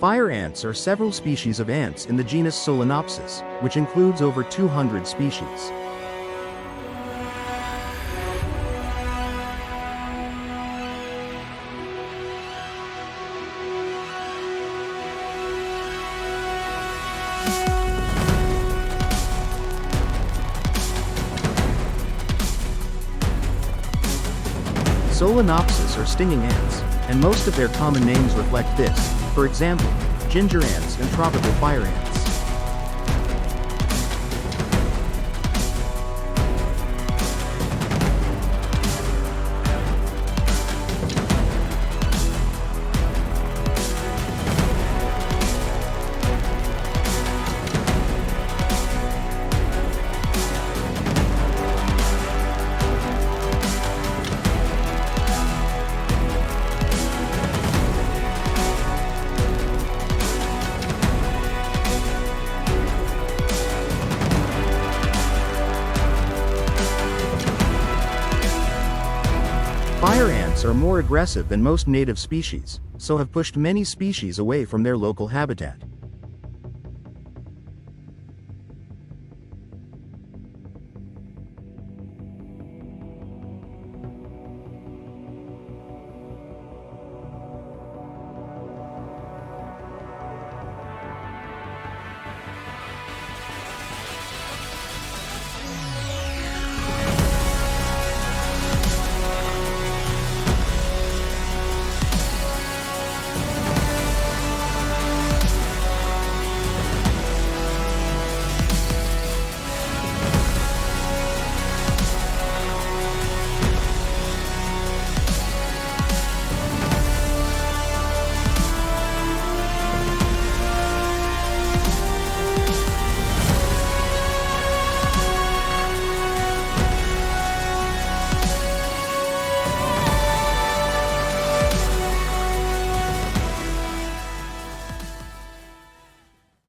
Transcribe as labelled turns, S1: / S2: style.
S1: Fire ants are several species of ants in the genus Solenopsis, which includes over 200 species. Solenopsis are stinging ants, and most of their common names reflect this, for example, ginger ants and tropical fire ants. Fire ants are more aggressive than most native species, so have pushed many species away from their local habitat.